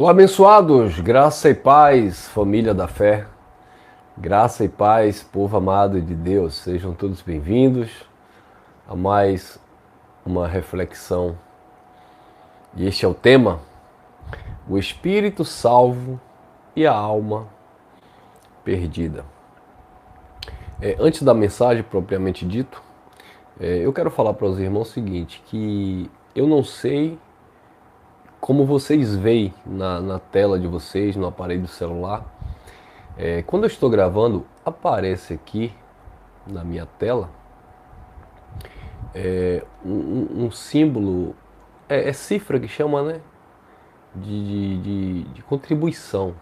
Olá, abençoados, graça e paz, família da fé, graça e paz, povo amado de Deus, sejam todos bem-vindos a mais uma reflexão. E este é o tema: o espírito salvo e a alma perdida. Antes da mensagem propriamente dito, eu quero falar para os irmãos o seguinte, que eu não sei como vocês veem na tela de vocês, no aparelho do celular. Quando eu estou gravando, aparece aqui na minha tela um símbolo, cifra que chama, né? De contribuição.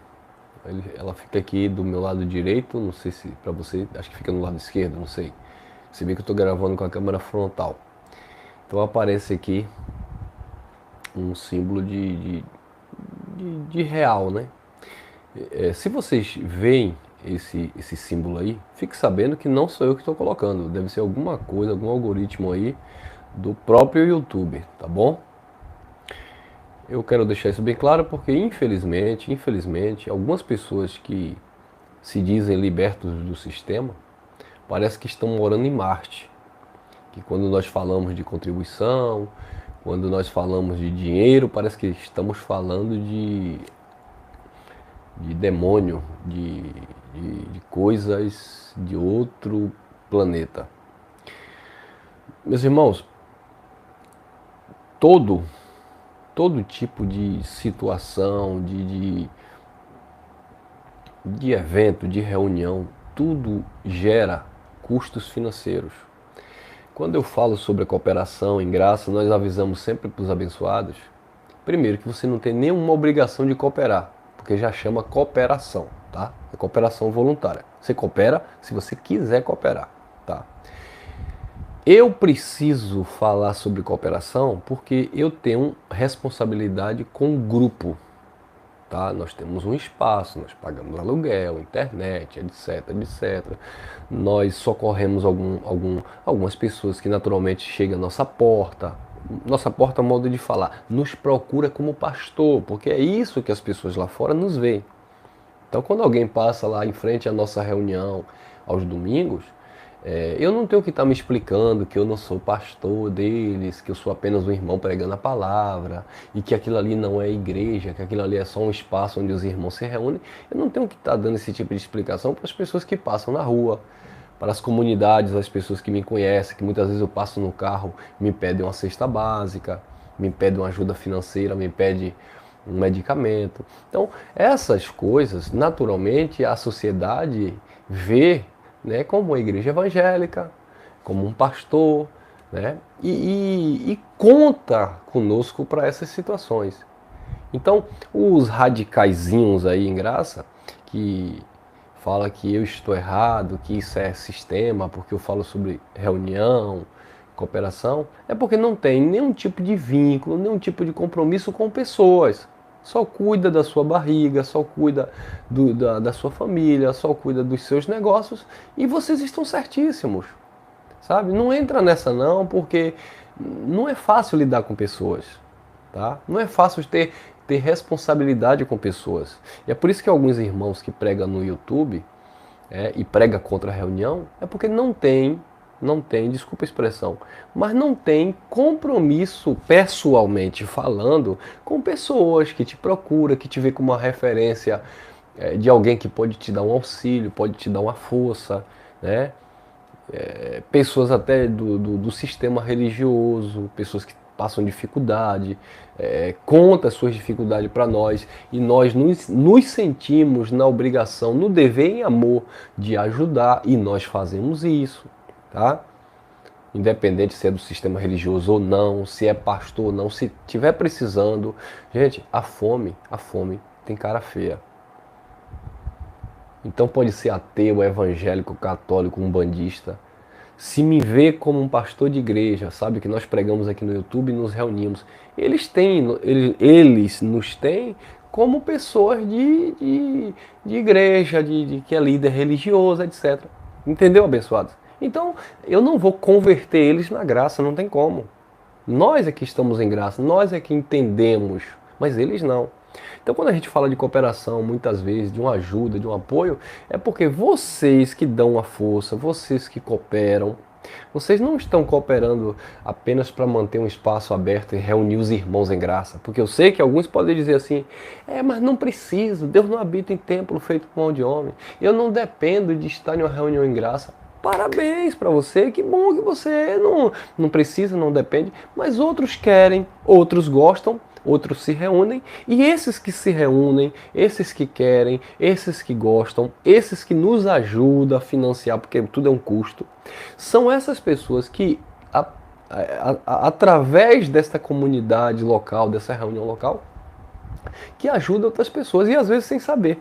Ela fica aqui do meu lado direito, não sei se para você, acho que fica no lado esquerdo, não sei. Se bem que eu estou gravando com a câmera frontal. Então aparece aqui um símbolo de real, né? Se vocês veem esse símbolo aí, fique sabendo que não sou eu que estou colocando. Deve ser alguma coisa, algum algoritmo aí do próprio YouTube, tá bom? Eu quero deixar isso bem claro porque infelizmente, algumas pessoas que se dizem libertos do sistema, parece que estão morando em Marte. Que quando nós falamos de contribuição, quando nós falamos de dinheiro, parece que estamos falando de demônio, de coisas de outro planeta. Meus irmãos, todo tipo de situação, de evento, de reunião, tudo gera custos financeiros. Quando eu falo sobre a cooperação em graça, nós avisamos sempre para os abençoados, primeiro, que você não tem nenhuma obrigação de cooperar, porque já chama cooperação, tá? É cooperação voluntária. Você coopera se você quiser cooperar, tá? Eu preciso falar sobre cooperação porque eu tenho responsabilidade com o grupo, tá? Nós temos um espaço, nós pagamos aluguel, internet, etc, etc. Nós socorremos algumas pessoas que naturalmente chegam à nossa porta. Nossa porta, modo de falar, nos procura como pastor, porque é isso que as pessoas lá fora nos veem. Então, quando alguém passa lá em frente à nossa reunião aos domingos, eu não tenho que estar me explicando que eu não sou pastor deles, que eu sou apenas um irmão pregando a palavra, e que aquilo ali não é igreja, que aquilo ali é só um espaço onde os irmãos se reúnem. Eu não tenho que estar dando esse tipo de explicação para as pessoas que passam na rua, para as comunidades, as pessoas que me conhecem, que muitas vezes eu passo no carro, me pedem uma cesta básica, me pedem uma ajuda financeira, me pedem um medicamento. Então, essas coisas, naturalmente, a sociedade vê, né, como uma igreja evangélica, como um pastor, né, e conta conosco para essas situações. Então, os radicaizinhos aí em graça, que fala que eu estou errado, que isso é sistema, porque eu falo sobre reunião, cooperação, é porque não tem nenhum tipo de vínculo, nenhum tipo de compromisso com pessoas. Só cuida da sua barriga, só cuida da sua família, só cuida dos seus negócios e vocês estão certíssimos, sabe? Não entra nessa não, porque não é fácil lidar com pessoas, tá? Não é fácil ter responsabilidade com pessoas. E é por isso que alguns irmãos que pregam no YouTube e prega contra a reunião, é porque não tem, desculpa a expressão, mas não tem compromisso pessoalmente falando com pessoas que te procuram, que te vê como uma referência de alguém que pode te dar um auxílio, pode te dar uma força, né? Pessoas até do sistema religioso, pessoas que passam dificuldade, conta as suas dificuldades para nós e nós nos sentimos na obrigação, no dever em amor de ajudar e nós fazemos isso, tá? Independente se é do sistema religioso ou não, se é pastor ou não, se tiver precisando, gente, a fome tem cara feia. Então pode ser ateu, evangélico, católico, umbandista. Se me vê como um pastor de igreja, sabe que nós pregamos aqui no YouTube e nos reunimos. Eles nos têm como pessoas de igreja, que é líder religioso, etc. Entendeu, abençoados? Então, eu não vou converter eles na graça, não tem como. Nós é que estamos em graça, nós é que entendemos, mas eles não. Então quando a gente fala de cooperação, muitas vezes, de uma ajuda, de um apoio, é porque vocês que dão a força, vocês que cooperam, vocês não estão cooperando apenas para manter um espaço aberto e reunir os irmãos em graça. Porque eu sei que alguns podem dizer assim, mas não preciso, Deus não habita em templo feito por mão de homem. Eu não dependo de estar em uma reunião em graça. Parabéns para você, que bom que você não precisa, não depende. Mas outros querem, outros gostam, outros se reúnem, e esses que se reúnem, esses que querem, esses que gostam, esses que nos ajudam a financiar, porque tudo é um custo, são essas pessoas que, através desta comunidade local, dessa reunião local, que ajudam outras pessoas, e às vezes sem saber.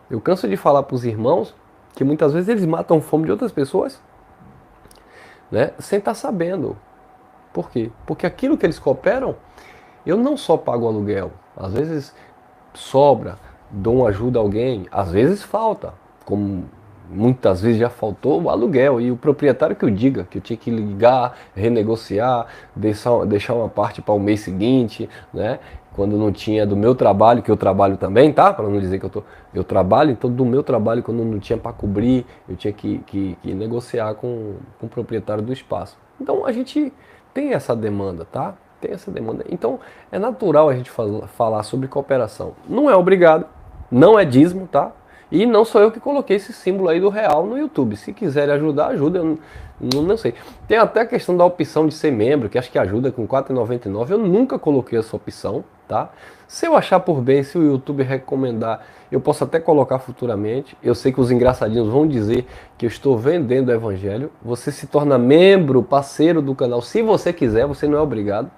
Eu canso de falar para os irmãos que muitas vezes eles matam fome de outras pessoas, né, sem estar sabendo. Por quê? Porque aquilo que eles cooperam, eu não só pago o aluguel, às vezes sobra, dou uma ajuda a alguém, às vezes falta, como muitas vezes já faltou o aluguel, e o proprietário que eu diga, que eu tinha que ligar, renegociar, deixar uma parte para o mês seguinte, né? Quando não tinha do meu trabalho, que eu trabalho também, tá? Para não dizer que eu trabalho, então do meu trabalho, quando não tinha para cobrir, eu tinha que negociar com o proprietário do espaço. Então a gente tem essa demanda, tá? Tem essa demanda. Então é natural a gente falar sobre cooperação. Não é obrigado, não é dízimo, tá? E não sou eu que coloquei esse símbolo aí do real no YouTube. Se quiserem ajudar, ajuda. Eu não sei. Tem até a questão da opção de ser membro, que acho que ajuda com R$ 4,99. Eu nunca coloquei essa opção, tá? Se eu achar por bem, se o YouTube recomendar, eu posso até colocar futuramente. Eu sei que os engraçadinhos vão dizer que eu estou vendendo o evangelho. Você se torna membro, parceiro do canal, se você quiser, você não é obrigado.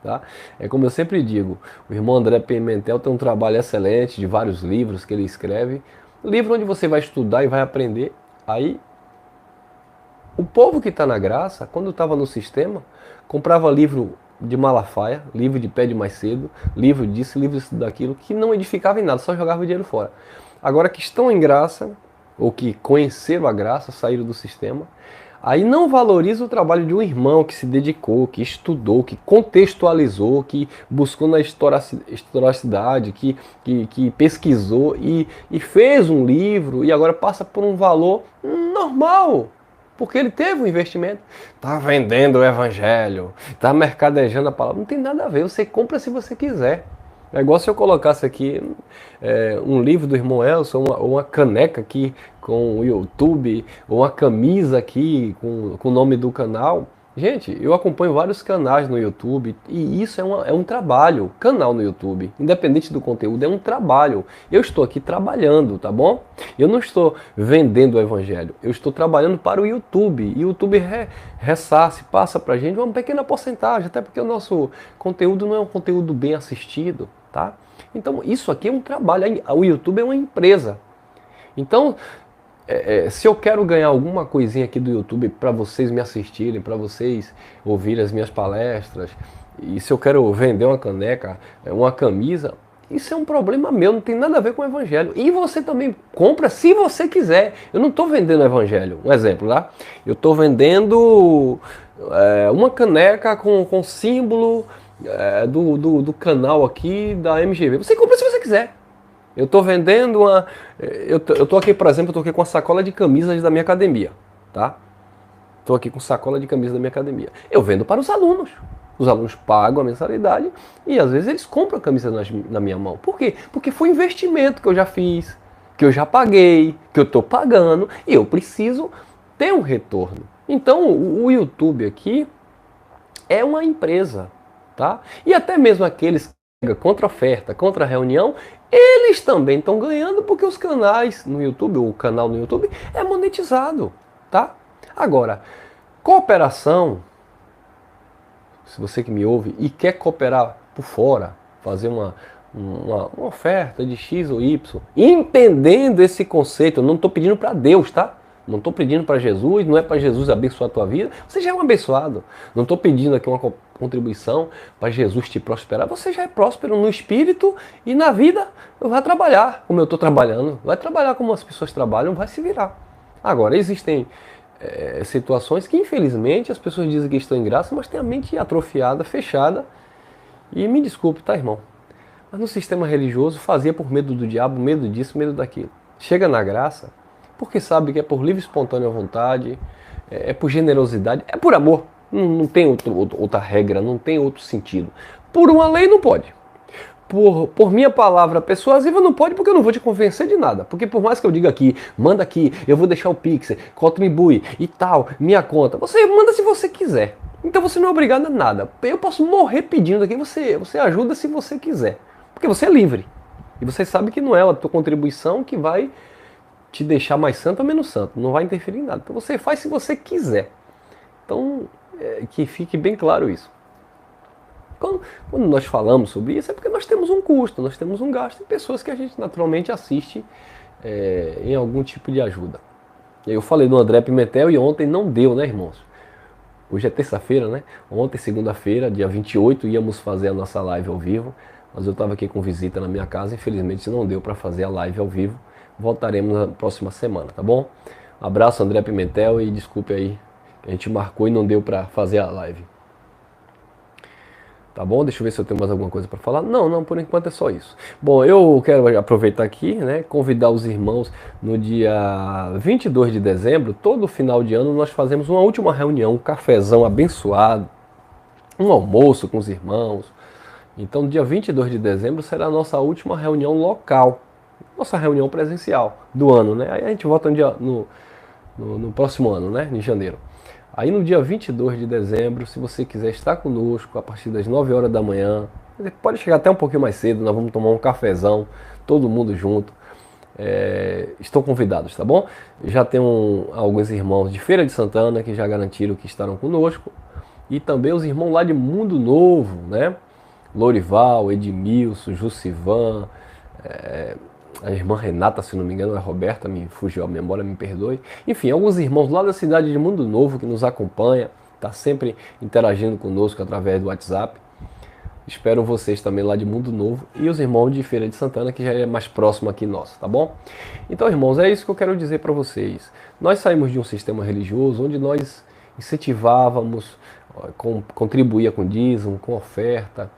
Tá? É como eu sempre digo, o irmão André Pimentel tem um trabalho excelente de vários livros que ele escreve, livro onde você vai estudar e vai aprender. Aí o povo que está na graça, quando estava no sistema, comprava livro de Malafaia, livro de Pede Mais Cedo, livro disso, livro daquilo, que não edificava em nada, só jogava o dinheiro fora. Agora que estão em graça, ou que conheceram a graça, saíram do sistema, aí não valoriza o trabalho de um irmão que se dedicou, que estudou, que contextualizou, que buscou na historicidade, que pesquisou e fez um livro e agora passa por um valor normal. Porque ele teve um investimento. Está vendendo o evangelho, está mercadejando a palavra. Não tem nada a ver, você compra se você quiser. É igual se eu colocasse aqui um livro do irmão Elson, uma caneca aqui com o YouTube, ou uma camisa aqui com o nome do canal. Gente, eu acompanho vários canais no YouTube e isso é um trabalho. Canal no YouTube, independente do conteúdo, é um trabalho. Eu estou aqui trabalhando, tá bom? Eu não estou vendendo o evangelho, eu estou trabalhando para o YouTube. E o YouTube ressarce, passa pra gente uma pequena porcentagem, até porque o nosso conteúdo não é um conteúdo bem assistido, tá? Então isso aqui é um trabalho, o YouTube é uma empresa. Então, se eu quero ganhar alguma coisinha aqui do YouTube para vocês me assistirem, para vocês ouvirem as minhas palestras, e se eu quero vender uma caneca, uma camisa, isso é um problema meu, não tem nada a ver com o evangelho. E você também compra se você quiser. Eu não estou vendendo o evangelho. Um exemplo, tá? Eu estou vendendo uma caneca com símbolo do canal aqui da MGV. Você compra se você quiser. Eu estou vendendo uma... Eu estou aqui, por exemplo, eu estou aqui com a sacola de camisas da minha academia, tá? Estou aqui com sacola de camisas da minha academia. Eu vendo para os alunos. Os alunos pagam a mensalidade e às vezes eles compram a camisa na minha mão. Por quê? Porque foi um investimento que eu já fiz, que eu já paguei, que eu estou pagando e eu preciso ter um retorno. Então o YouTube aqui é uma empresa, tá? E até mesmo aqueles que pegam contra oferta, contra reunião, eles também estão ganhando porque os canais no YouTube, o canal no YouTube é monetizado, tá? Agora, cooperação, se você que me ouve e quer cooperar por fora, fazer uma oferta de X ou Y, entendendo esse conceito, eu não estou pedindo para Deus, tá? Não estou pedindo para Jesus, não é para Jesus abençoar a tua vida, você já é um abençoado. Não estou pedindo aqui uma contribuição para Jesus te prosperar, você já é próspero no espírito e na vida vai trabalhar como eu estou trabalhando, vai trabalhar como as pessoas trabalham, vai se virar. Agora, existem situações que infelizmente as pessoas dizem que estão em graça, mas têm a mente atrofiada, fechada, e me desculpe, tá, irmão? Mas no sistema religioso fazia por medo do diabo, medo disso, medo daquilo. Chega na graça, porque sabe que é por livre e espontânea vontade, é por generosidade, é por amor. Não tem outra regra, não tem outro sentido. Por uma lei não pode. Por minha palavra persuasiva não pode, porque eu não vou te convencer de nada. Porque por mais que eu diga aqui, manda aqui, eu vou deixar o Pix, contribui e tal, minha conta. Você manda se você quiser. Então você não é obrigado a nada. Eu posso morrer pedindo aqui, você ajuda se você quiser. Porque você é livre. E você sabe que não é a tua contribuição que vai te deixar mais santo ou menos santo. Não vai interferir em nada. Então você faz se você quiser. Então, que fique bem claro isso. Quando nós falamos sobre isso, é porque nós temos um custo, nós temos um gasto em pessoas que a gente naturalmente assiste em algum tipo de ajuda. Eu falei do André Pimentel e ontem não deu, né, irmãos? Hoje é terça-feira, né? Ontem, segunda-feira, dia 28, íamos fazer a nossa live ao vivo, mas eu estava aqui com visita na minha casa, infelizmente não deu para fazer a live ao vivo. Voltaremos na próxima semana, tá bom? Um abraço, André Pimentel, e desculpe aí, a gente marcou e não deu para fazer a live. Tá bom? Deixa eu ver se eu tenho mais alguma coisa para falar. Não, por enquanto é só isso. Bom, eu quero aproveitar aqui, né, convidar os irmãos no dia 22 de dezembro, todo final de ano nós fazemos uma última reunião, um cafezão abençoado, um almoço com os irmãos. Então, dia 22 de dezembro será a nossa última reunião local, nossa reunião presencial do ano, né? Aí a gente volta no próximo ano, né, em janeiro. Aí no dia 22 de dezembro, se você quiser estar conosco a partir das 9 horas da manhã, você pode chegar até um pouquinho mais cedo, nós vamos tomar um cafezão, todo mundo junto. Estão convidados, tá bom? Já tem alguns irmãos de Feira de Santana que já garantiram que estarão conosco. E também os irmãos lá de Mundo Novo, né? Lorival, Edmilson, Jussivan, a irmã Renata, se não me engano, a Roberta, me fugiu a memória, me perdoe. Enfim, alguns irmãos lá da cidade de Mundo Novo que nos acompanha, está sempre interagindo conosco através do WhatsApp. Espero vocês também lá de Mundo Novo e os irmãos de Feira de Santana, que já é mais próximo aqui nosso, tá bom? Então, irmãos, é isso que eu quero dizer para vocês. Nós saímos de um sistema religioso onde nós incentivávamos, contribuía com dízimo, com oferta.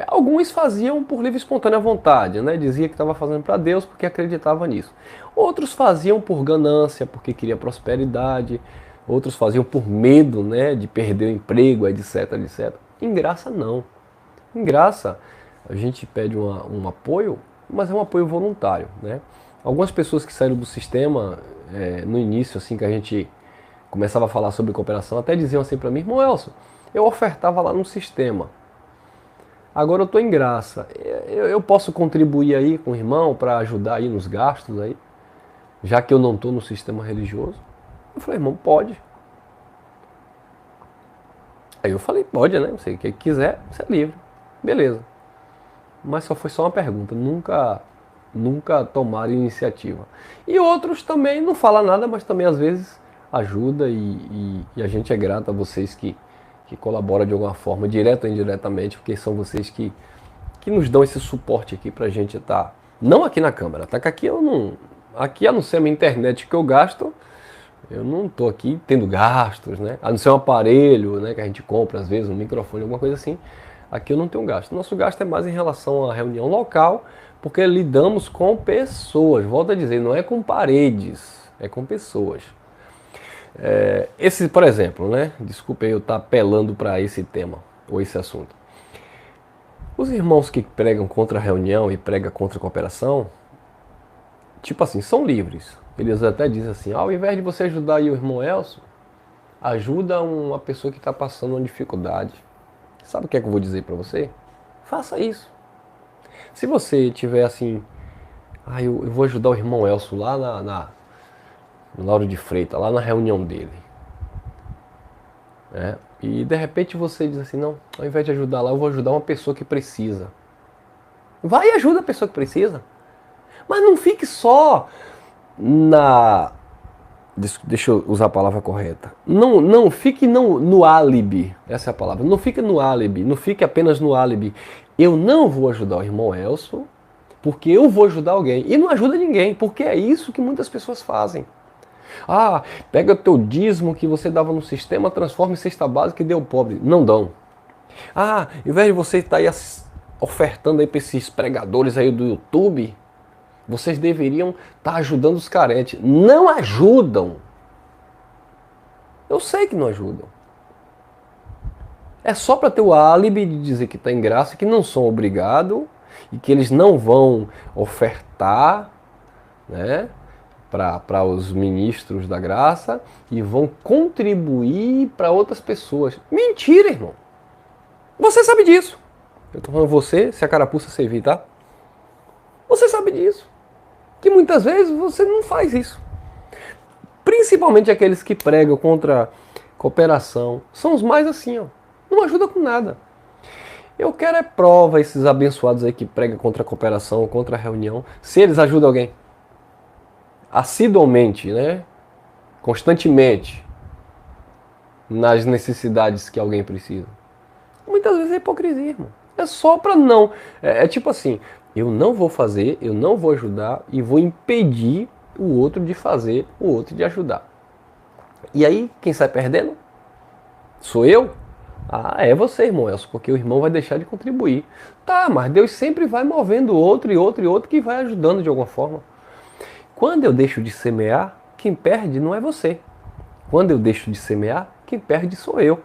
Alguns faziam por livre e espontânea vontade, né? Dizia que estava fazendo para Deus porque acreditava nisso. Outros faziam por ganância, porque queria prosperidade. Outros faziam por medo, né, de perder o emprego, etc, etc. Em graça, não. Em graça, a gente pede um apoio, mas é um apoio voluntário, né? Algumas pessoas que saíram do sistema, no início, assim que a gente começava a falar sobre cooperação, até diziam assim para mim: irmão Elcio, eu ofertava lá no sistema. Agora eu estou em graça. Eu posso contribuir aí com o irmão para ajudar aí nos gastos aí, já que eu não estou no sistema religioso? Eu falei: irmão, pode. Aí eu falei: pode, né? Você que quiser, você é livre. Beleza. Mas foi só uma pergunta. Nunca tomaram iniciativa. E outros também não falam nada, mas também às vezes ajuda e a gente é grato a vocês que colaboram de alguma forma, direto ou indiretamente, porque são vocês que nos dão esse suporte aqui pra gente estar, não aqui na câmera, tá? Que aqui a não ser a minha internet que eu gasto, eu não estou aqui tendo gastos, né? A não ser um aparelho, né, que a gente compra às vezes, um microfone, alguma coisa assim, aqui eu não tenho gasto. Nosso gasto é mais em relação à reunião local, porque lidamos com pessoas, volto a dizer, não é com paredes, é com pessoas. Esse, por exemplo, né? Desculpe eu estar apelando para esse tema ou esse assunto. Os irmãos que pregam contra a reunião e pregam contra a cooperação, tipo assim, são livres. Eles até dizem assim: ao invés de você ajudar aí o irmão Elcio, ajuda uma pessoa que está passando uma dificuldade. Sabe o que é que eu vou dizer para você? Faça isso. Se você tiver assim: eu vou ajudar o irmão Elcio lá no Lauro de Freitas, lá na reunião dele. E de repente você diz assim: não, ao invés de ajudar lá, eu vou ajudar uma pessoa que precisa. Vai e ajuda a pessoa que precisa. Mas não fique só deixa eu usar a palavra correta. Não fique no álibi. Essa é a palavra. Não fique no álibi. Não fique apenas no álibi. Eu não vou ajudar o irmão Elcio porque eu vou ajudar alguém. E não ajuda ninguém, porque é isso que muitas pessoas fazem. Pega o teu dízimo que você dava no sistema, transforma em cesta básica e dê ao pobre. Não dão. Ao invés de você estar aí ofertando aí para esses pregadores aí do YouTube, vocês deveriam estar ajudando os carentes. Não ajudam. Eu sei que não ajudam. É só para ter o álibi de dizer que está em graça, que não são obrigados e que eles não vão ofertar, né, para os ministros da graça e vão contribuir para outras pessoas. Mentira, irmão. Você sabe disso. Eu estou falando você, se a carapuça servir, tá? Você sabe disso. Que muitas vezes você não faz isso. Principalmente aqueles que pregam contra cooperação. São os mais assim, ó. Não ajuda com nada. Eu quero é prova, esses abençoados aí que pregam contra a cooperação, contra a reunião, se eles ajudam alguém. Assiduamente, né? Constantemente. Nas necessidades que alguém precisa. Muitas vezes é hipocrisia, irmão. É só para não. É tipo assim, eu não vou fazer, eu não vou ajudar e vou impedir o outro de fazer, o outro de ajudar. E aí, quem sai perdendo? Sou eu? Ah, é você, irmão Elcio, porque o irmão vai deixar de contribuir. Tá, mas Deus sempre vai movendo outro e outro e outro que vai ajudando de alguma forma. Quando eu deixo de semear, quem perde não é você. Quando eu deixo de semear, quem perde sou eu.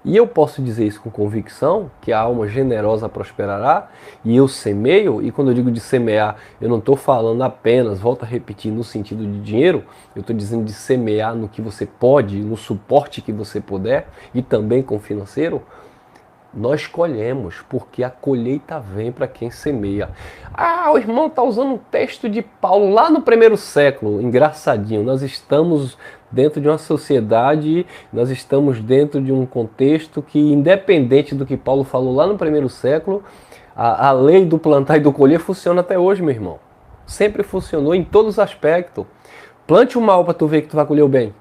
E eu posso dizer isso com convicção, que a alma generosa prosperará, e eu semeio, e quando eu digo de semear, eu não estou falando apenas, volto a repetir, no sentido de dinheiro, eu estou dizendo de semear no que você pode, no suporte que você puder, e também com o financeiro. Nós colhemos, porque a colheita vem para quem semeia. Ah, o irmão está usando um texto de Paulo lá no primeiro século. Engraçadinho, nós estamos dentro de uma sociedade, nós estamos dentro de um contexto que, independente do que Paulo falou lá no primeiro século, a lei do plantar e do colher funciona até hoje, meu irmão. Sempre funcionou em todos os aspectos. Plante o mal para tu ver que tu vai colher o bem.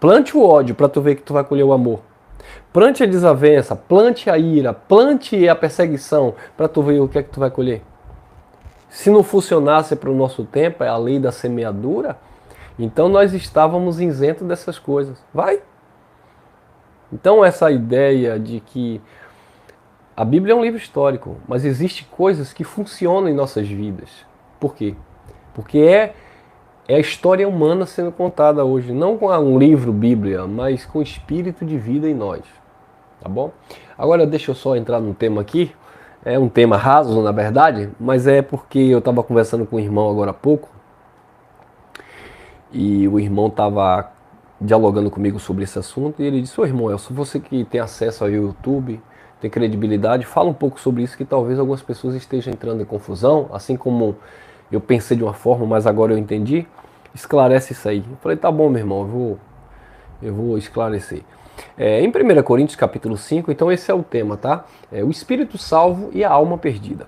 Plante o ódio para tu ver que tu vai colher o amor. Plante a desavença, plante a ira, plante a perseguição para tu ver o que é que tu vai colher. Se não funcionasse para o nosso tempo, é a lei da semeadura, então nós estávamos isentos dessas coisas. Vai! Então essa ideia de que a Bíblia é um livro histórico, mas existem coisas que funcionam em nossas vidas. Por quê? Porque é a história humana sendo contada hoje, não com um livro Bíblia, mas com o espírito de vida em nós. Tá bom? Agora deixa eu só entrar num tema aqui. É um tema raso, na verdade, mas é porque eu estava conversando com o irmão agora há pouco e o irmão estava dialogando comigo sobre esse assunto e ele disse: ô irmão Elcio, você que tem acesso ao YouTube, tem credibilidade, fala um pouco sobre isso que talvez algumas pessoas estejam entrando em confusão, assim como eu pensei de uma forma, mas agora eu entendi. Esclarece isso aí. Eu falei: tá bom, meu irmão, eu vou esclarecer. Em 1 Coríntios capítulo 5, então esse é o tema, tá? O espírito salvo e a alma perdida.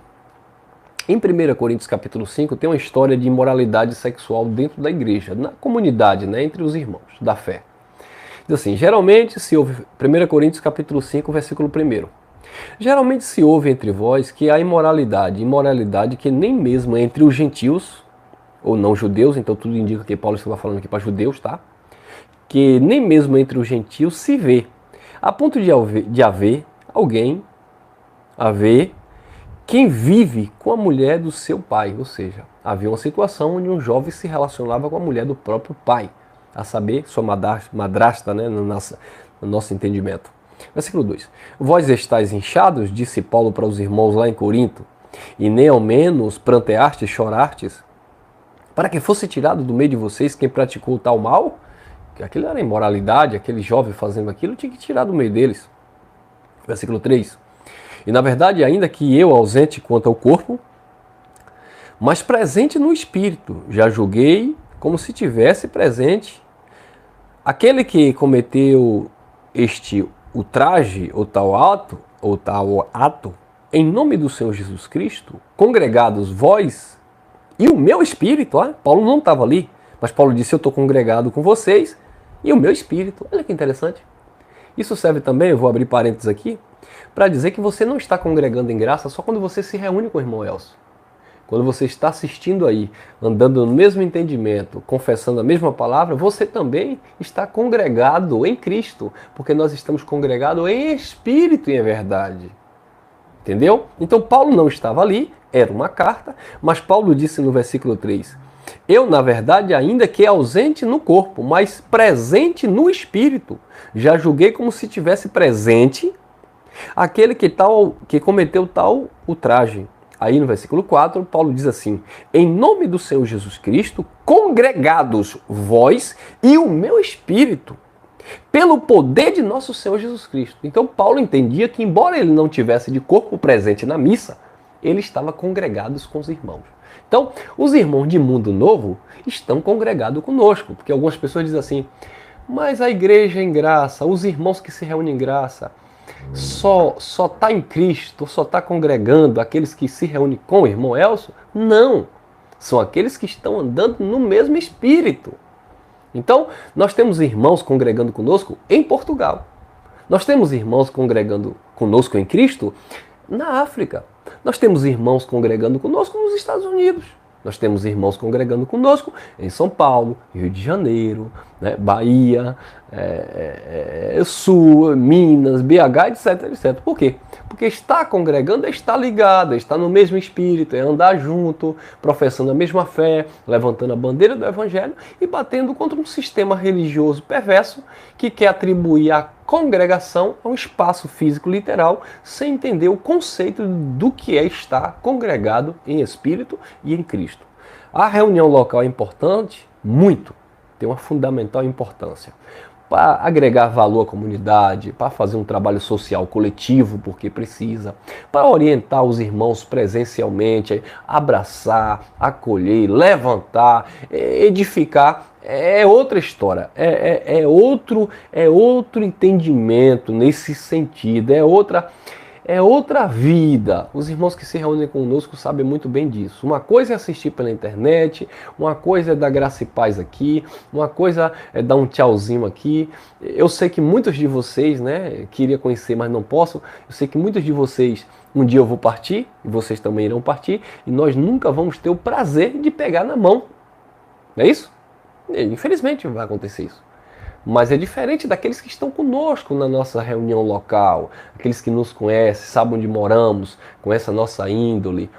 Em 1 Coríntios capítulo 5 tem uma história de imoralidade sexual dentro da igreja, na comunidade, né, entre os irmãos da fé. Diz assim, geralmente se ouve, 1 Coríntios capítulo 5, versículo 1. Geralmente se ouve entre vós que há imoralidade que nem mesmo entre os gentios, ou não judeus, então tudo indica que Paulo estava falando aqui para judeus, tá? Que nem mesmo entre os gentios se vê, a ponto de haver quem vive com a mulher do seu pai, ou seja, havia uma situação onde um jovem se relacionava com a mulher do próprio pai, a saber, sua madrasta, né, no nosso entendimento. Versículo 2. Vós estáis inchados, disse Paulo para os irmãos lá em Corinto, e nem ao menos pranteastes, chorastes, para que fosse tirado do meio de vocês quem praticou tal mal? Aquilo era imoralidade, aquele jovem fazendo aquilo tinha que tirar do meio deles. Versículo 3. E na verdade, ainda que eu ausente quanto ao corpo, mas presente no espírito, já julguei como se tivesse presente. Aquele que cometeu este ultraje ou tal ato, em nome do Senhor Jesus Cristo, congregados vós e o meu espírito, Paulo não estava ali, mas Paulo disse: eu estou congregado com vocês e o meu espírito. Olha que interessante. Isso serve também, eu vou abrir parênteses aqui, para dizer que você não está congregando em graça só quando você se reúne com o irmão Elcio. Quando você está assistindo aí, andando no mesmo entendimento, confessando a mesma palavra, você também está congregado em Cristo, porque nós estamos congregados em espírito e em verdade. Entendeu? Então Paulo não estava ali, era uma carta, mas Paulo disse no versículo 3, eu, na verdade, ainda que ausente no corpo, mas presente no espírito, já julguei como se tivesse presente aquele que cometeu tal ultraje. Aí no versículo 4, Paulo diz assim, em nome do Senhor Jesus Cristo, congregados vós e o meu espírito, pelo poder de nosso Senhor Jesus Cristo. Então Paulo entendia que, embora ele não tivesse de corpo presente na missa, ele estava congregado com os irmãos. Então, os irmãos de Mundo Novo estão congregados conosco, porque algumas pessoas dizem assim, mas a igreja em graça, os irmãos que se reúnem em graça, só está em Cristo, só está congregando aqueles que se reúnem com o irmão Elcio? Não, são aqueles que estão andando no mesmo espírito. Então, nós temos irmãos congregando conosco em Portugal. Nós temos irmãos congregando conosco em Cristo na África. Nós temos irmãos congregando conosco nos Estados Unidos. Nós temos irmãos congregando conosco em São Paulo, Rio de Janeiro, né, Bahia, Sul, Minas, BH, etc, etc. Por quê? Porque estar congregando é estar ligado, é estar no mesmo espírito, é andar junto, professando a mesma fé, levantando a bandeira do Evangelho e batendo contra um sistema religioso perverso que quer atribuir a congregação a um espaço físico literal sem entender o conceito do que é estar congregado em espírito e em Cristo. A reunião local é importante? Muito. Tem uma fundamental importância. Para agregar valor à comunidade, para fazer um trabalho social coletivo, porque precisa, para orientar os irmãos presencialmente, abraçar, acolher, levantar, edificar, é outra história, é outro entendimento nesse sentido, é outra vida. Os irmãos que se reúnem conosco sabem muito bem disso. Uma coisa é assistir pela internet, uma coisa é dar graça e paz aqui, uma coisa é dar um tchauzinho aqui. Eu sei que muitos de vocês, né, queria conhecer, mas não posso. Eu sei que muitos de vocês, um dia eu vou partir, e vocês também irão partir, e nós nunca vamos ter o prazer de pegar na mão. Não é isso? Infelizmente vai acontecer isso. Mas é diferente daqueles que estão conosco na nossa reunião local, aqueles que nos conhecem, sabem onde moramos, conhecem a nossa índole,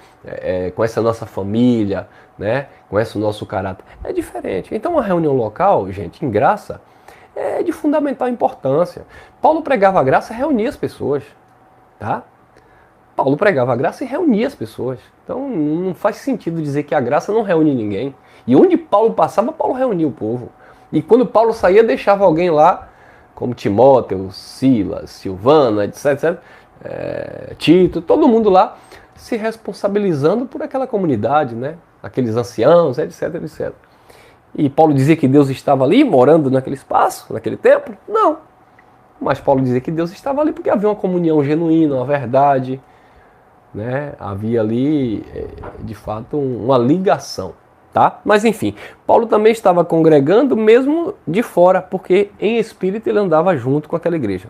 conhecem a nossa família, né? Conhecem o nosso caráter. É diferente. Então a reunião local, gente, em graça, é de fundamental importância. Paulo pregava a graça e reunia as pessoas. Tá? Paulo pregava a graça e reunia as pessoas. Então não faz sentido dizer que a graça não reúne ninguém. E onde Paulo passava, Paulo reunia o povo. E quando Paulo saía, deixava alguém lá, como Timóteo, Silas, Silvana, etc, Tito, todo mundo lá, se responsabilizando por aquela comunidade, né? Aqueles anciãos, etc, etc. E Paulo dizia que Deus estava ali, morando naquele espaço, naquele templo? Não. Mas Paulo dizia que Deus estava ali porque havia uma comunhão genuína, uma verdade, né? Havia ali, de fato, uma ligação. Tá? Mas enfim, Paulo também estava congregando mesmo de fora, porque em espírito ele andava junto com aquela igreja.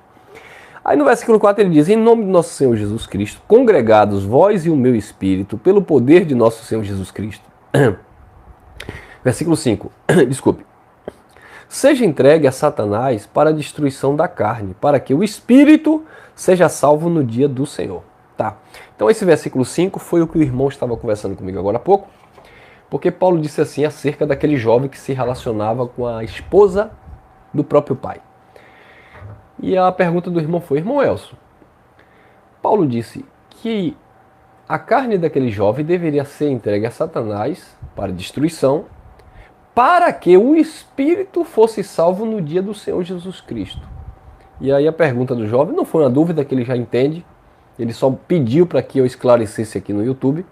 Aí no versículo 4 ele diz, em nome de nosso Senhor Jesus Cristo, congregados vós e o meu espírito, pelo poder de nosso Senhor Jesus Cristo. Versículo 5, desculpe. Seja entregue a Satanás para a destruição da carne, para que o espírito seja salvo no dia do Senhor. Tá? Então esse versículo 5 foi o que o irmão estava conversando comigo agora há pouco. Porque Paulo disse assim acerca daquele jovem que se relacionava com a esposa do próprio pai. E a pergunta do irmão foi, irmão Elcio, Paulo disse que a carne daquele jovem deveria ser entregue a Satanás para destruição, para que o espírito fosse salvo no dia do Senhor Jesus Cristo. E aí a pergunta do jovem não foi uma dúvida que ele já entende, ele só pediu para que eu esclarecesse aqui no YouTube.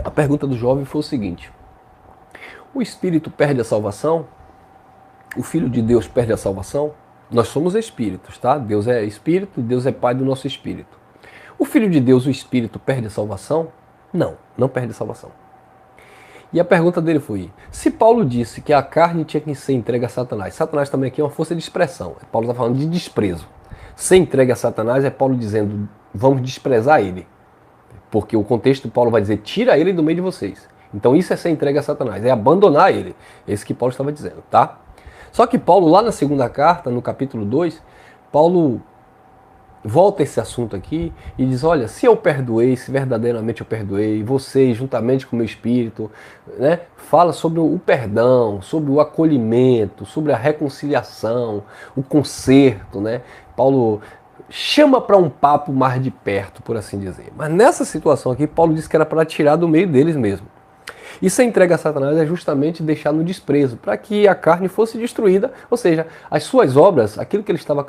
A pergunta do jovem foi o seguinte, o Espírito perde a salvação? O Filho de Deus perde a salvação? Nós somos espíritos, tá? Deus é espírito, Deus é Pai do nosso espírito. O Filho de Deus, o Espírito, perde a salvação? Não, não perde a salvação. E a pergunta dele foi, se Paulo disse que a carne tinha que ser entregue a Satanás, Satanás também aqui é uma força de expressão, Paulo está falando de desprezo. Ser entregue a Satanás é Paulo dizendo, vamos desprezar ele. Porque o contexto Paulo vai dizer, tira ele do meio de vocês. Então isso é ser entregue a Satanás, é abandonar ele. Esse que Paulo estava dizendo, tá? Só que Paulo, lá na segunda carta, no capítulo 2, Paulo volta esse assunto aqui e diz, olha, se eu perdoei, se verdadeiramente eu perdoei, vocês, juntamente com o meu espírito, né, fala sobre o perdão, sobre o acolhimento, sobre a reconciliação, o conserto, né? Paulo chama para um papo mais de perto, por assim dizer. Mas nessa situação aqui, Paulo disse que era para tirar do meio deles mesmo. E se a entrega a Satanás é justamente deixar no desprezo, para que a carne fosse destruída, ou seja, as suas obras, aquilo que ele estava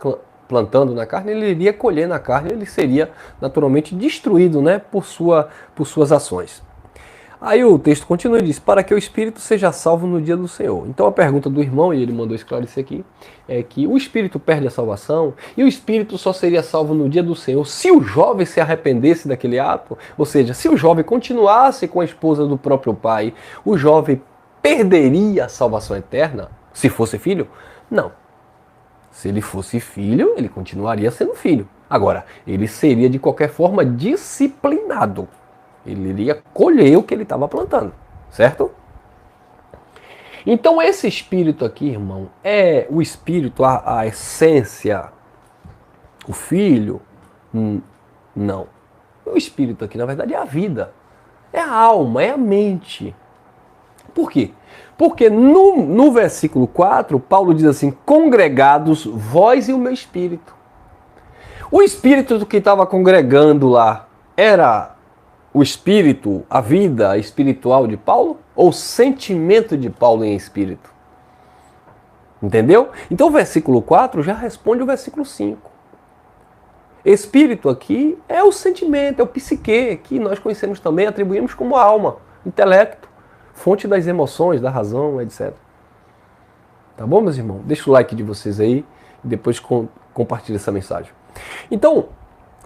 plantando na carne, ele iria colher na carne, ele seria naturalmente destruído, né, por suas ações. Aí o texto continua e diz, para que o espírito seja salvo no dia do Senhor. Então a pergunta do irmão, e ele mandou esclarecer aqui, é que o espírito perde a salvação e o espírito só seria salvo no dia do Senhor se o jovem se arrependesse daquele ato, ou seja, se o jovem continuasse com a esposa do próprio pai, o jovem perderia a salvação eterna, se fosse filho? Não. Se ele fosse filho, ele continuaria sendo filho. Agora, ele seria de qualquer forma disciplinado. Ele iria colher o que ele estava plantando, certo? Então esse espírito aqui, irmão, é o espírito, a essência, o filho? Não. O espírito aqui, na verdade, é a vida. É a alma, é a mente. Por quê? Porque no versículo 4, Paulo diz assim, congregados vós e o meu espírito. O espírito do que estava congregando lá era o espírito, a vida espiritual de Paulo? Ou o sentimento de Paulo em espírito? Entendeu? Então o versículo 4 já responde o versículo 5. Espírito aqui é o sentimento, é o psique, que nós conhecemos também, atribuímos como alma, intelecto, fonte das emoções, da razão, etc. Tá bom, meus irmãos? Deixa o like de vocês aí e depois compartilha essa mensagem. Então,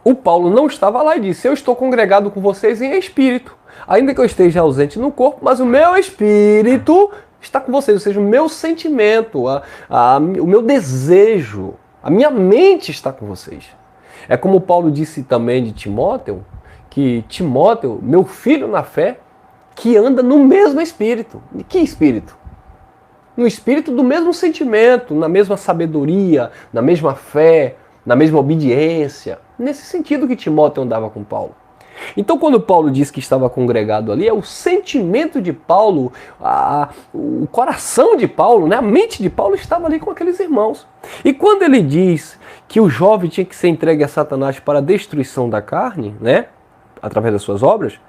o Paulo não estava lá e disse, eu estou congregado com vocês em espírito, ainda que eu esteja ausente no corpo, mas o meu espírito está com vocês, ou seja, o meu sentimento, o meu desejo, a minha mente está com vocês. É como Paulo disse também de Timóteo, que Timóteo, meu filho na fé, que anda no mesmo espírito. Que espírito? No espírito do mesmo sentimento, na mesma sabedoria, na mesma fé, na mesma obediência. Nesse sentido que Timóteo andava com Paulo. Então quando Paulo diz que estava congregado ali, é o sentimento de Paulo, o coração de Paulo, né? A mente de Paulo estava ali com aqueles irmãos. E quando ele diz que o jovem tinha que ser entregue a Satanás para a destruição da carne, né? Através das suas obras,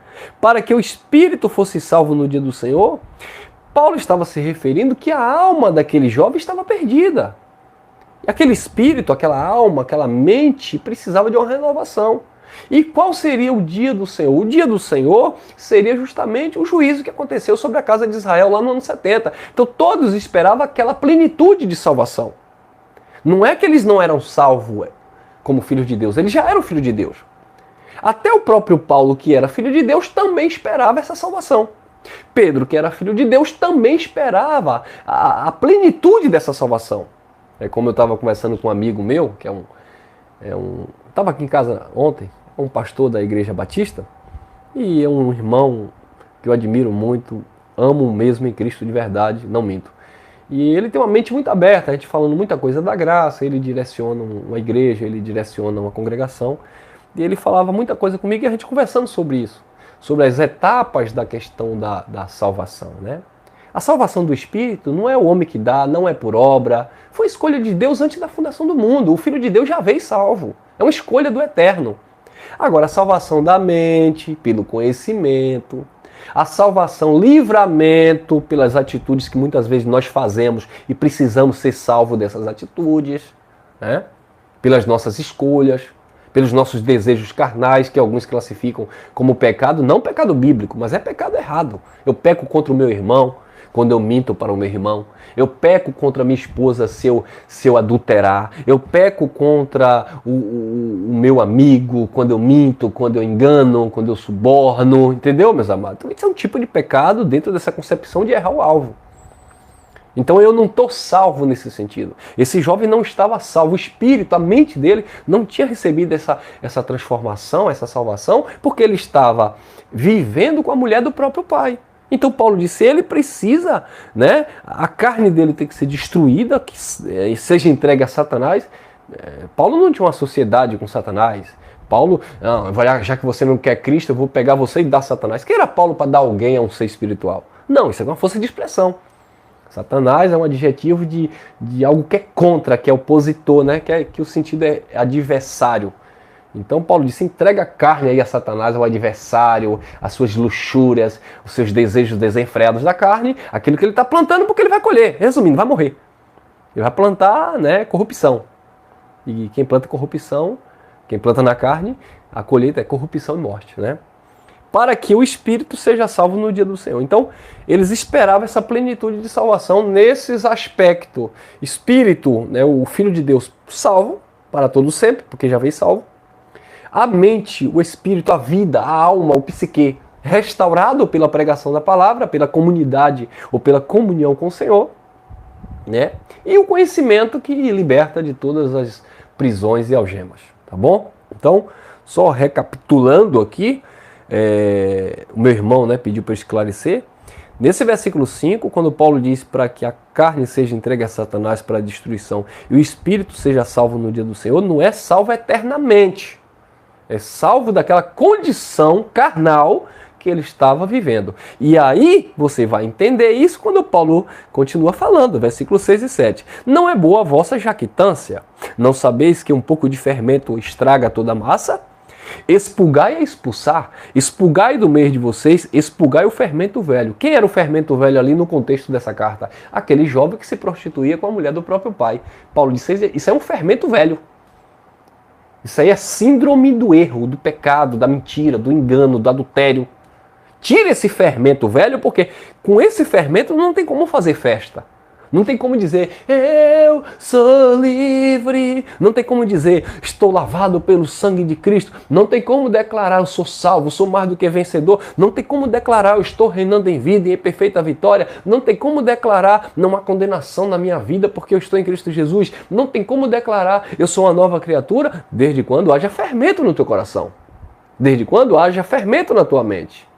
para que o espírito fosse salvo no dia do Senhor, Paulo estava se referindo que a alma daquele jovem estava perdida. E aquele espírito, aquela alma, aquela mente precisava de uma renovação. E qual seria o dia do Senhor? O dia do Senhor seria justamente o juízo que aconteceu sobre a casa de Israel lá no ano 70. Então todos esperavam aquela plenitude de salvação. Não é que eles não eram salvos como filhos de Deus, eles já eram filhos de Deus. Até o próprio Paulo, que era filho de Deus, também esperava essa salvação. Pedro, que era filho de Deus, também esperava a plenitude dessa salvação. É como eu estava conversando com um amigo meu, que estava aqui em casa ontem, um pastor da Igreja Batista, e é um irmão que eu admiro muito, amo mesmo em Cristo de verdade, não minto. E ele tem uma mente muito aberta, a gente falando muita coisa da graça, ele direciona uma igreja, ele direciona uma congregação, e ele falava muita coisa comigo e a gente conversando sobre isso, sobre as etapas da questão da salvação, né? A salvação do Espírito não é o homem que dá, não é por obra, foi escolha de Deus antes da fundação do mundo, o Filho de Deus já veio salvo, é uma escolha do Eterno. Agora, a salvação da mente, pelo conhecimento, a salvação, livramento pelas atitudes que muitas vezes nós fazemos e precisamos ser salvos dessas atitudes, né? Pelas nossas escolhas, pelos nossos desejos carnais, que alguns classificam como pecado, não pecado bíblico, mas é pecado errado. Eu peco contra o meu irmão quando eu minto para o meu irmão. Eu peco contra a minha esposa se eu adulterar. Eu peco contra o meu amigo quando eu minto, quando eu engano, quando eu suborno. Entendeu, meus amados? Então, isso é um tipo de pecado dentro dessa concepção de errar o alvo. Então eu não estou salvo nesse sentido. Esse jovem não estava salvo. O espírito, a mente dele não tinha recebido essa transformação, essa salvação, porque ele estava vivendo com a mulher do próprio pai. Então Paulo disse, ele precisa, né? A carne dele tem que ser destruída, que seja entregue a Satanás, Paulo não tinha uma sociedade com Satanás. Paulo, não, já que você não quer Cristo, eu vou pegar você e dar Satanás. Quem era Paulo para dar alguém a um ser espiritual? Não, isso é uma força de expressão. Satanás é um adjetivo de algo que é contra, que é opositor, né? Que o sentido é adversário. Então Paulo disse, entrega a carne aí a Satanás, ao adversário, as suas luxúrias, os seus desejos desenfreados da carne, aquilo que ele está plantando porque ele vai colher. Resumindo, vai morrer. Ele vai plantar, né, corrupção. E quem planta corrupção, quem planta na carne, a colheita é corrupção e morte, né? Para que o espírito seja salvo no dia do Senhor. Então, eles esperavam essa plenitude de salvação nesses aspectos. Espírito, né, o Filho de Deus salvo para todo sempre, porque já veio salvo. A mente, o espírito, a vida, a alma, o psique, restaurado pela pregação da palavra, pela comunidade ou pela comunhão com o Senhor, né? E o conhecimento que liberta de todas as prisões e algemas, tá bom? Então, só recapitulando aqui, o meu irmão, né, pediu para esclarecer. Nesse versículo 5, quando Paulo diz para que a carne seja entregue a Satanás para a destruição e o espírito seja salvo no dia do Senhor, não é salvo eternamente. É salvo daquela condição carnal que ele estava vivendo. E aí você vai entender isso quando Paulo continua falando, versículos 6 e 7. Não é boa a vossa jactância? Não sabeis que um pouco de fermento estraga toda a massa? Expulgai é expulsar, expulgai do meio de vocês, expulgai o fermento velho. Quem era o fermento velho ali no contexto dessa carta? Aquele jovem que se prostituía com a mulher do próprio pai. Paulo disse, isso é um fermento velho. Isso aí é síndrome do erro, do pecado, da mentira, do engano, do adultério. Tira esse fermento velho, porque com esse fermento não tem como fazer festa. Não tem como dizer, eu sou livre. Não tem como dizer, estou lavado pelo sangue de Cristo. Não tem como declarar, eu sou salvo, sou mais do que vencedor. Não tem como declarar, eu estou reinando em vida e em perfeita vitória. Não tem como declarar, não há condenação na minha vida porque eu estou em Cristo Jesus. Não tem como declarar, eu sou uma nova criatura, desde quando haja fermento no teu coração. Desde quando haja fermento na tua mente.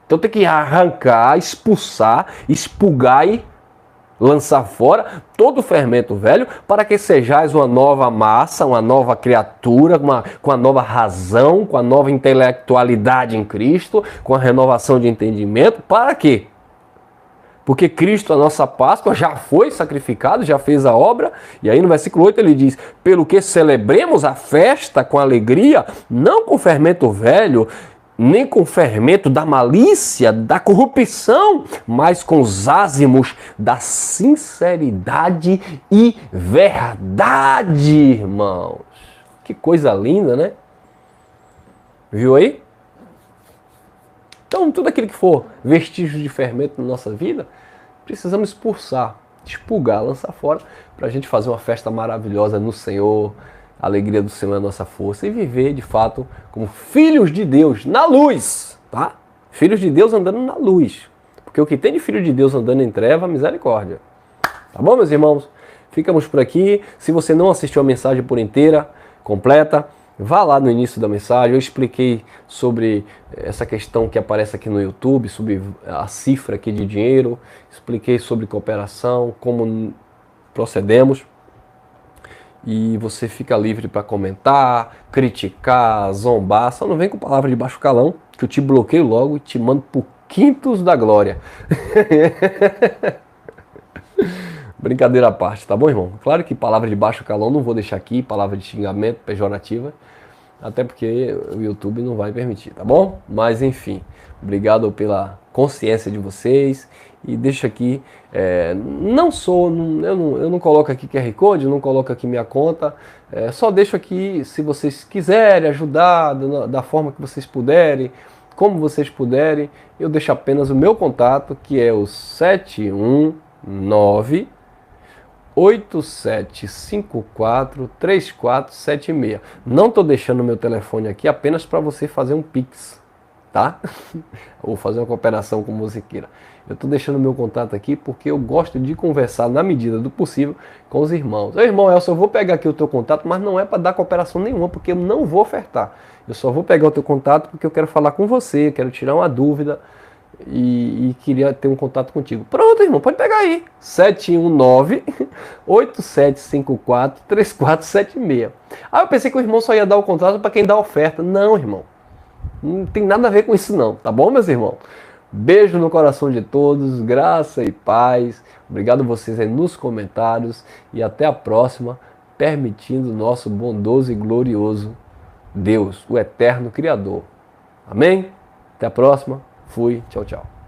Então tem que arrancar, expulsar, expurgar e lançar fora todo o fermento velho para que sejais uma nova massa, uma nova criatura, com a nova razão, com a nova intelectualidade em Cristo, com a renovação de entendimento. Para quê? Porque Cristo, a nossa Páscoa, já foi sacrificado, já fez a obra. E aí no versículo 8 ele diz, pelo que celebremos a festa com alegria, não com fermento velho, nem com fermento da malícia, da corrupção, mas com os ázimos da sinceridade e verdade, irmãos. Que coisa linda, né? Viu aí? Então, tudo aquilo que for vestígio de fermento na nossa vida, precisamos expulsar, expurgar, lançar fora, para a gente fazer uma festa maravilhosa no Senhor. A alegria do Senhor é a nossa força e viver, de fato, como filhos de Deus, na luz, tá? Filhos de Deus andando na luz. Porque o que tem de filho de Deus andando em treva, misericórdia. Tá bom, meus irmãos? Ficamos por aqui. Se você não assistiu a mensagem por inteira, completa, vá lá no início da mensagem. Eu expliquei sobre essa questão que aparece aqui no YouTube, sobre a cifra aqui de dinheiro. Expliquei sobre cooperação, como procedemos. E você fica livre para comentar, criticar, zombar. Só não vem com palavra de baixo calão, que eu te bloqueio logo e te mando por quintos da glória. Brincadeira à parte, tá bom, irmão? Claro que palavra de baixo calão não vou deixar aqui, palavra de xingamento, pejorativa, até porque o YouTube não vai permitir, tá bom? Mas enfim, obrigado pela consciência de vocês. E deixo aqui, eu não coloco aqui QR Code, não coloco aqui minha conta, só deixo aqui, se vocês quiserem ajudar da forma que vocês puderem, como vocês puderem, eu deixo apenas o meu contato, que é o 719-8754-3476. Não estou deixando o meu telefone aqui apenas para você fazer um Pix, tá? Ou fazer uma cooperação com musiqueira. Eu estou deixando o meu contato aqui porque eu gosto de conversar na medida do possível com os irmãos. Ô, irmão Elson, eu vou pegar aqui o teu contato, mas não é para dar cooperação nenhuma, porque eu não vou ofertar. Eu só vou pegar o teu contato porque eu quero falar com você, quero tirar uma dúvida. e queria ter um contato contigo. Pronto, irmão, pode pegar aí. 719-8754-3476. Ah, eu pensei que o irmão só ia dar o contrato para quem dá oferta. Não, irmão. Não tem nada a ver com isso não, tá bom, meus irmãos? Beijo no coração de todos, graça e paz. Obrigado a vocês aí nos comentários e até a próxima, permitindo o nosso bondoso e glorioso Deus, o eterno Criador. Amém? Até a próxima. Fui. Tchau, tchau.